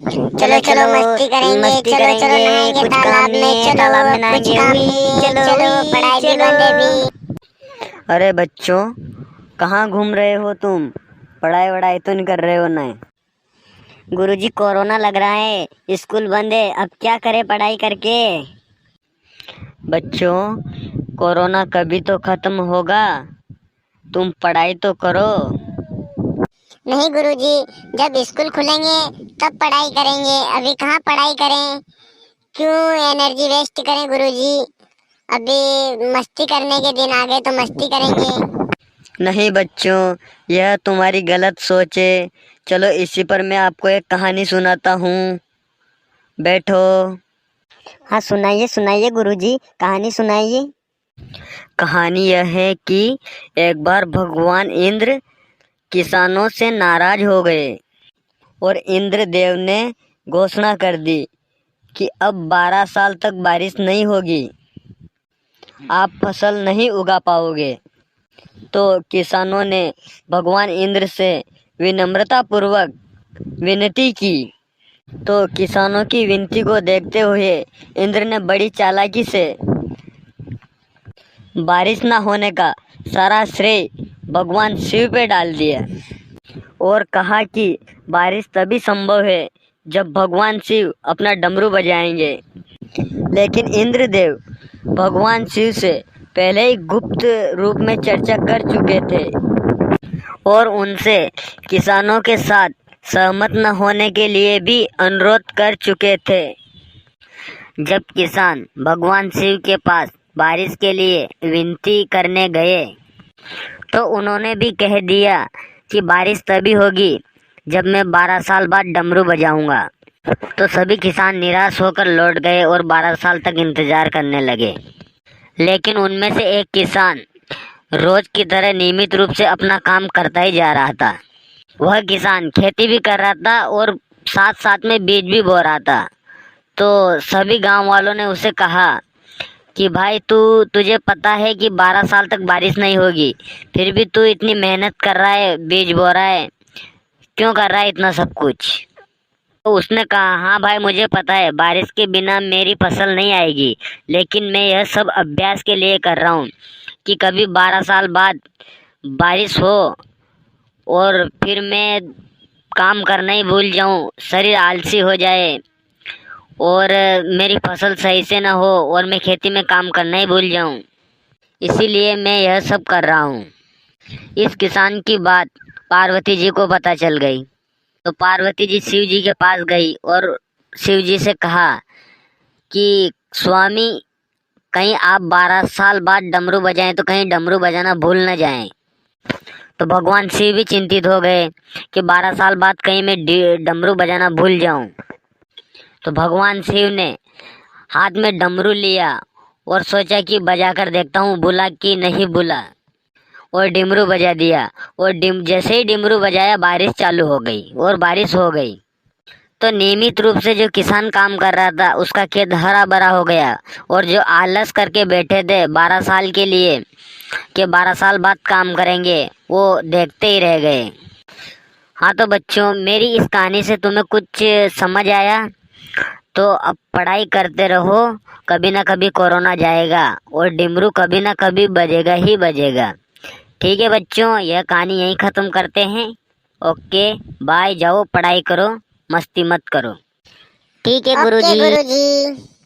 चलो चलो मस्ती करेंगे, चलो चलो नहाएंगे कुछ काम तालाब नहीं में, है, चलो तालाब में कुछ नहाएंगे। काम हुई, नहीं है, चलो चलो हुई, पढ़ाई भी चलो। बंद है भी। अरे बच्चों, कहाँ घूम रहे हो तुम? पढ़ाई वढ़ाई तो नहीं कर रहे हो ना? गुरुजी कोरोना लग रहा है, स्कूल बंद है, अब क्या करें पढ़ाई करके। बच्चों, कोरोना कभी तो खत्म होगा, तुम पढ़ाई तो करो। नहीं गुरुजी, जब स्कूल खुलेंगे तब पढ़ाई करेंगे, अभी कहाँ पढ़ाई करें। क्यों एनर्जी वेस्ट करें गुरुजी, अभी मस्ती करने के दिन आ गए तो मस्ती करेंगे। नहीं बच्चों, यह तुम्हारी गलत सोच है। चलो इसी पर मैं आपको एक कहानी सुनाता हूँ, बैठो। हाँ सुनाइए सुनाइए गुरुजी, कहानी सुनाइए। कहानी यह है कि एक बार भगवान इंद्र किसानों से नाराज हो गए और इंद्र देव ने घोषणा कर दी कि अब 12 साल तक बारिश नहीं होगी, आप फसल नहीं उगा पाओगे। तो किसानों ने भगवान इंद्र से विनम्रता पूर्वक विनती की। तो किसानों की विनती को देखते हुए इंद्र ने बड़ी चालाकी से बारिश ना होने का सारा श्रेय भगवान शिव पे डाल दिया और कहा कि बारिश तभी संभव है जब भगवान शिव अपना डमरू बजाएंगे। लेकिन इंद्रदेव भगवान शिव से पहले ही गुप्त रूप में चर्चा कर चुके थे और उनसे किसानों के साथ सहमत न होने के लिए भी अनुरोध कर चुके थे। जब किसान भगवान शिव के पास बारिश के लिए विनती करने गए तो उन्होंने भी कह दिया कि बारिश तभी होगी जब मैं 12 साल बाद डमरू बजाऊंगा। तो सभी किसान निराश होकर लौट गए और 12 साल तक इंतजार करने लगे। लेकिन उनमें से एक किसान रोज की तरह नियमित रूप से अपना काम करता ही जा रहा था। वह किसान खेती भी कर रहा था और साथ साथ में बीज भी बो रहा था। तो सभी गांव वालों ने उसे कहा कि भाई तुझे पता है कि 12 साल तक बारिश नहीं होगी, फिर भी तू इतनी मेहनत कर रहा है, बीज बो रहा है, क्यों कर रहा है इतना सब कुछ। तो उसने कहा, हाँ भाई मुझे पता है बारिश के बिना मेरी फसल नहीं आएगी, लेकिन मैं यह सब अभ्यास के लिए कर रहा हूँ कि कभी 12 साल बाद बारिश हो और फिर मैं काम करना ही भूल जाऊँ, शरीर आलसी हो जाए और मेरी फसल सही से ना हो और मैं खेती में काम करना ही भूल जाऊँ। इसीलिए मैं यह सब कर रहा हूँ। इस किसान की बात पार्वती जी को पता चल गई। तो पार्वती जी शिव जी के पास गई और शिव जी से कहा कि स्वामी, कहीं आप 12 साल बाद डमरू बजाएं तो कहीं डमरू बजाना भूल न जाएं। तो भगवान शिव भी चिंतित हो गए कि 12 साल बाद कहीं मैं डमरू बजाना भूल जाऊं। तो भगवान शिव ने हाथ में डमरू लिया और सोचा कि बजा कर देखता हूँ बुला कि नहीं बुला, और डिमरू बजा दिया। और जैसे ही डिमरू बजाया बारिश चालू हो गई और बारिश हो गई। तो नियमित रूप से जो किसान काम कर रहा था उसका खेत हरा भरा हो गया और जो आलस करके बैठे थे 12 साल के लिए कि 12 साल बाद काम करेंगे, वो देखते ही रह गए। हाँ तो बच्चों, मेरी इस कहानी से तुम्हें कुछ समझ आया? तो अब पढ़ाई करते रहो, कभी ना कभी कोरोना जाएगा और डिमरू कभी ना कभी बजेगा ही बजेगा। ठीक है बच्चों, यह कहानी यहीं ख़त्म करते हैं। ओके बाय, जाओ पढ़ाई करो, मस्ती मत करो। ठीक है ओके गुरुजी। गुरुजी।